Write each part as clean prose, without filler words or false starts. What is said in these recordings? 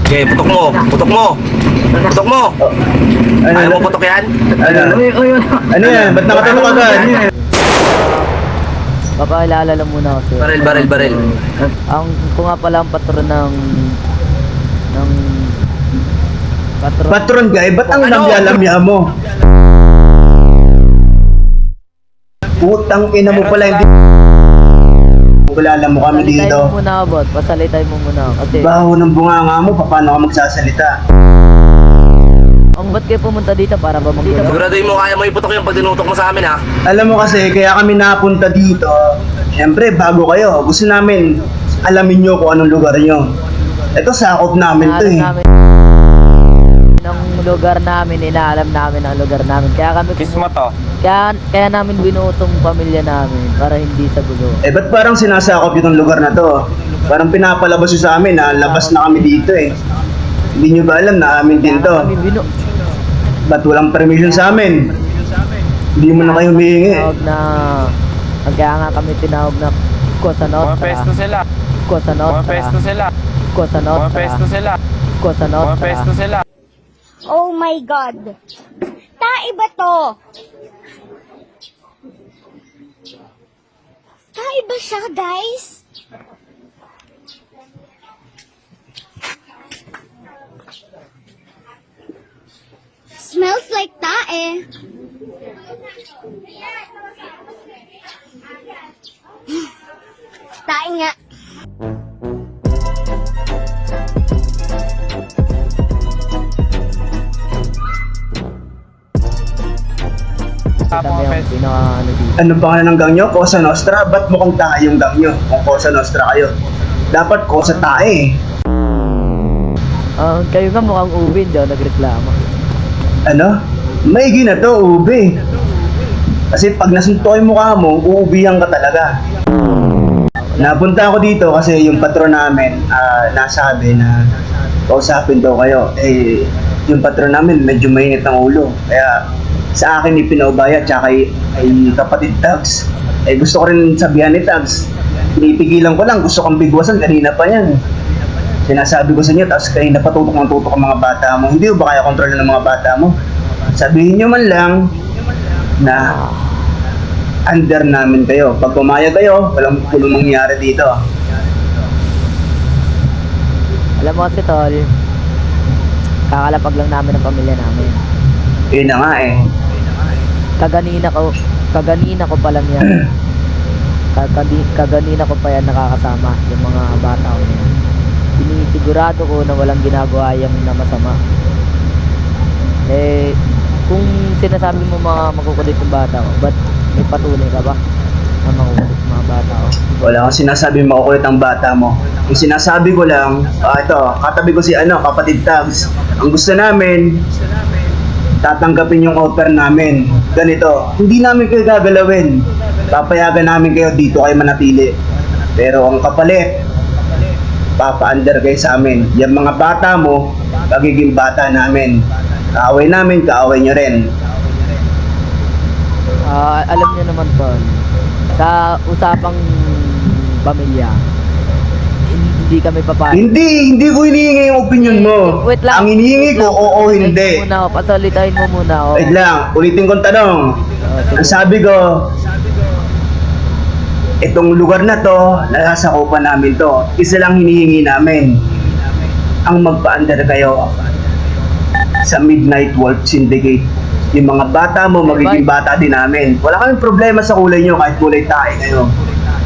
Okay, putok mo. Putok mo. Putok mo. Ayaw mo putok yan? Ano yan? Ba't nakatanong agad? Papakilala lang muna ako sir. Baril. Ang ko nga pala ang patron ng patron. Patron ka, ba't ang Ano? lamya-lamya mo? Putang ina mo pala, hindi kilala mo kami Pasalitay dito. mo muna ako, bot. Pasalitay mo muna ako. Kasi, Baho ng bunganga mo, paano ka magsasalita? ang ba't kayo pumunta dito para ba magdito? Siguraduhin mo kaya mo iputok yung pag dinutok mo sa amin ha. Alam mo kasi, kaya kami napunta dito, syempre bago kayo, gusto namin alamin nyo kung anong lugar nyo. Ito sakop namin to eh. namin ng lugar namin, inaalam namin ang lugar namin. Kaya kami Kismoto. kaya namin binutong pamilya namin para hindi sa gulo. Eh ba't parang sinasakop yung lugar na to? Parang pinapalabas nyo sa amin na labas na kami dito eh. Hindi nyo ba alam na amin din to? Kami Ba't walang permission sa amin? Hindi mo na kayo humihingi. tinawag na kaya nga kami tinawag na Cosa Nostra. Pumapesto sila. Cosa Nostra. Pumapesto sila. Cosa Nostra. Pumapesto sila. Cosa Nostra. Pumapesto sila. Oh my God! Tae ba to? Tae ba siya, guys? Smells like tae. Tae nga. Kami ang pinaka ano dito. Ano pangalan ng gang nyo? Cosa Nostra? Ba't mukhang tae yung gang nyo? Kung Cosa Nostra kayo. Dapat Cosa tae. Kayo nga mukhang ubin daw nagreklamo. Ano? Maigi na to, ube. Kasi pag nasunto yung mukha mo, uubihan ka talaga. Napunta ako dito kasi yung patron namin nasabi na kausapin daw kayo. Eh, yung patron namin medyo mainit ng ulo. Kaya sa akin ipinaubaya tsaka ay kapatid Tags. Eh gusto ko rin sabihan ni Tags. Pinipigilan ko lang, gusto kong bigwasan kanina pa yan. Sinasabi ko sa inyo, tapos kanina pa tutok ng tutok ang mga bata mo. Hindi ba kaya kontrolin ng mga bata mo? Sabihin nyo man lang na under namin kayo. Pag pumayag kayo, walang mangyayari dito. Alam mo kasi tol, kakalapag lang namin ang pamilya namin. Yun na nga eh. Kaganina ko pa lang yan. Kaganina ko pa yan nakakasama yung mga bata ko yan. Sinisigurado ko na walang ginagawa yung na masama. Eh, kung sinasabi mo mga makukulit yung bata ko, ba't may patunay ka ba na makukulit yung mga bata ko? Wala akong sinasabi makukulit ang bata mo. Yung sinasabi ko lang, ito, katabi ko si kapatid Tags. Ang gusto namin, tatanggapin yung offer namin. Ganito, hindi namin kayo gagalawin. Papayagan namin kayo dito kayo manatili. Pero ang kapalit, papa-under kayo sa amin. Yung mga bata mo, pagiging bata namin. Kaaway namin, kaaway nyo rin. Alam niyo naman po, sa usapang pamilya, hindi kami papayag. Hindi ko hinihingi yung opinion mo. Wait lang. Ang hinihingi ko, oo, Pasalitain hindi. mo muna ako, pasalitain mo muna ako. Wait lang, ulitin kong tanong. Sige. Ang sabi ko, itong lugar na to, nasasakupan namin to. Isa lang hinihingi namin. Ang magpa-under kayo sa Midnight Wolf Syndicate. Yung mga bata mo, magiging bata din namin. Wala kaming problema sa kulay nyo, kahit kulay tae kayo.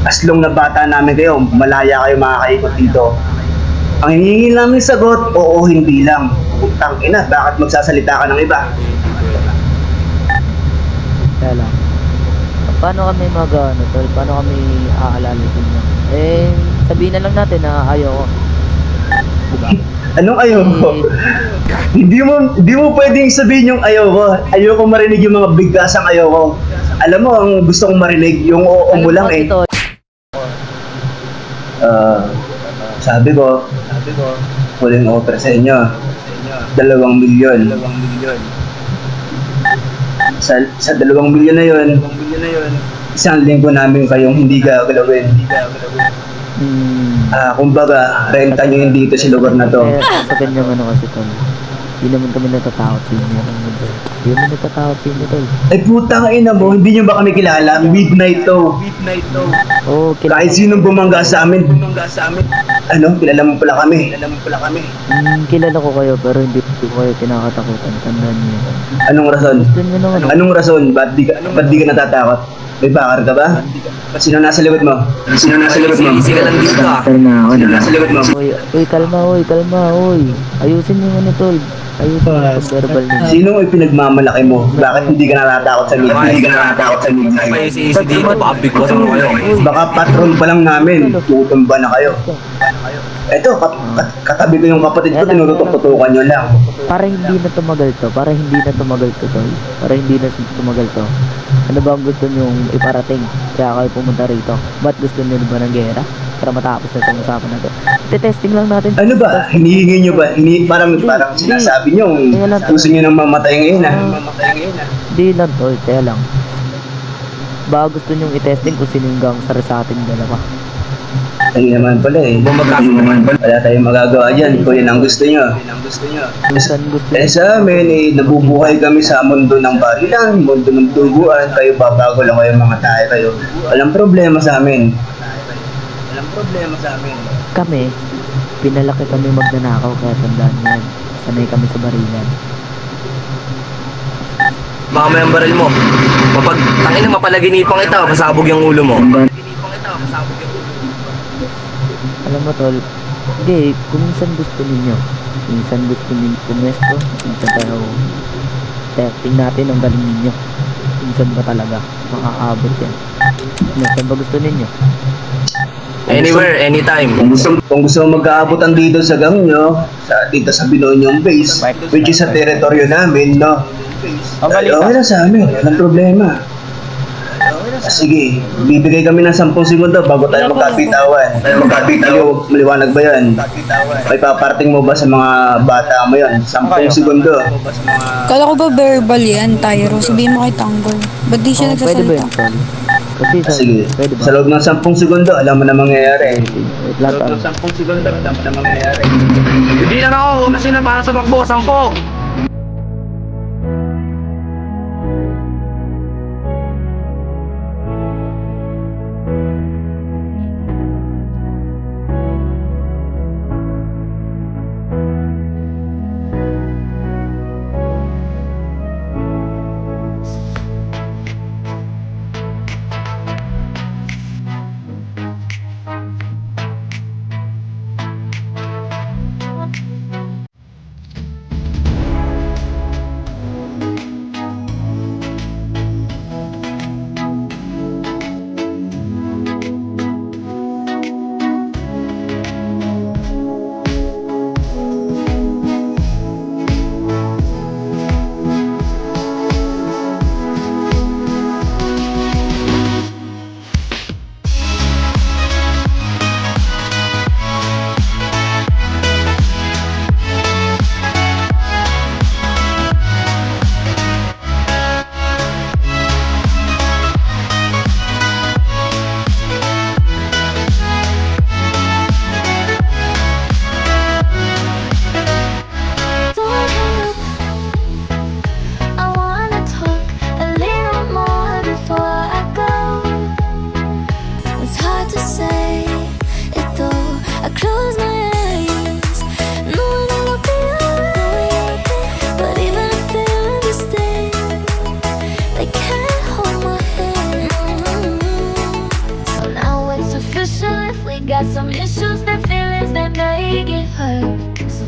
As long na bata namin kayo, malaya kayo makakaikot dito. Ang hinihingi namin sagot, oo, hindi lang. Putang ina, bakit magsasalita ka ng iba? Kaya lang. Paano kami tol? Paano kami aalalasin niya? Eh, sabihin na lang natin na ayaw ko. Diba? Anong ayaw ko? Hindi mo pwedeng sabihin yung ayaw ko. Ayaw ko marinig yung mga bigkasang ayaw ko. Alam mo, ang gusto kong marinig, yung oo mo lang eh. Tol, Sabi ko, huling offer sa inyo, 2 milyon. Sa 2 milyon na yun, 1 linggo namin kayong hindi gagalawin. Kumbaga, renta nyo yun dito sa lugar na to. Eh, sa ganyang ano kasi tol, hindi naman kami natatakot sa inyo. Hindi kami natatakot sa inyo tol. Ay putang ina mo, hindi nyo ba kami kilala? Midnight to. Oo, Kahit sinong bumangga sa amin. Kilala mo pala kami. Kilala ko kayo pero hindi ko kayo kinakatakutan. Tandaan niyo yun. Anong rason? Gusto niyo naman. Anong rason? Ba't di ka natatakot? May bakar ka ba? Sino nasa likod mo? Easy ka lang dito ah. Sir na ako, diba? Nasa likod mo? Uy, kalma, uy. Ayusin niyo yung ano tol. Ayusin yung verbal niyo. Sino ang pinagmamalaki mo? Bakit hindi ka natatakot sa midnight? Pa yung si Easy dito, baka bigwas mo kayo. Baka patron pa lang namin. Tutumba na kayo. Eto, katabi ko yung kapatid ko, tinututok-tutukan nyo lang. Para hindi na tumagal to tol. Para hindi na tumagal to. Ano ba ang gusto niyong iparating? Kaya kayo pumunta rito. Ba't gusto niyo ba ng gera? Para matapos na itong usapan na to. Testing lang natin. Ano ba? Hinihingi nyo ba? Parang sinasabi nyo, gusto nyo nang mamatay ngayon ha? Hindi lang tol, kaya lang. Baka gusto niyong i-testing kung sino yung gangster sa ating dalawa. Ay naman pala eh. Wala tayong magagawa dyan kung yan ang gusto nyo. Minsan gusto Eh sa amin eh, nabubuhay kami sa mundo ng barilan, mundo ng tuguan, kayo babago lang kayo mga tayo kayo. Walang problema sa amin. kami, pinalaki kami magnanakaw kaya tandaan yan. Sanay kami sa barilan. Baka may ang baril mo. Kapag tangin na mapalaginipang kita, pasabog yung ulo mo. Alam mo tol, hindi, kung minsan gusto ninyo pumesto, minsan tayo testing natin ang galing ninyo. Minsan ba talaga makakaabot yan? Minsan ba gusto ninyo? Anywhere, anytime. Kung gusto mo magkaabutan dito sa gang nyo, dito sa Binonyong Base, which is sa teritoryo namin, no? Okay lang sa amin, walang problema. Sige, bibigay kami ng 10 segundo bago tayo magkapitawan. Kayo, maliwanag ba yan? May paparting mo ba sa mga bata mo yan? 10 segundo. Kala ko ba verbal yan, Tyro? Sabihin mo kay Tanggol. Ba't di siya Pwede ba nagsasalita? yun tol? Kasi Sige, pwede ba? sa loob ng 10 segundo, alam mo na mangyayari. Wait lang tol. 10 segundo, alam mo na mangyayari. Hindi lang ako, kasi na para sa bakbo, 10. Got some issues, that feelings that make it hurt. So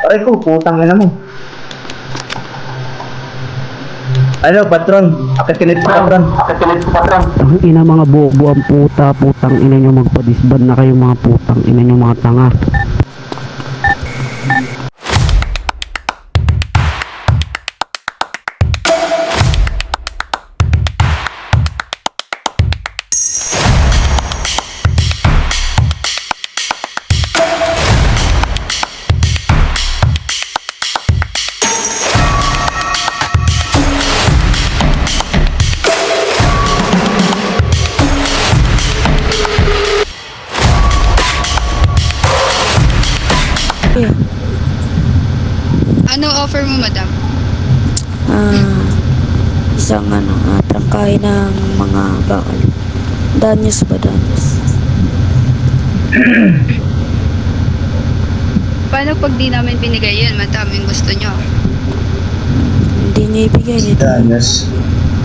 Ay ko, putang ina mo. Ano, patron? Akit kinit ko, patron. Ang ina mga bobo ang puta, putang ina nyo, magpadisbad na kayo mga putang ina nyo mga tanga. Ano offer mo, madam? Isang trangkahe ng mga bakal. Danyos ba, danyos? Paano pag di namin binigay yun, madam, yung gusto nyo? Hindi niya ibigay nito. Danas.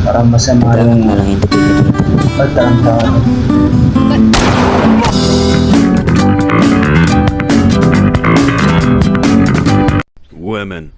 Parang masama Parang yung na lang yung bibigay dito. pagtarang-tarang. Women.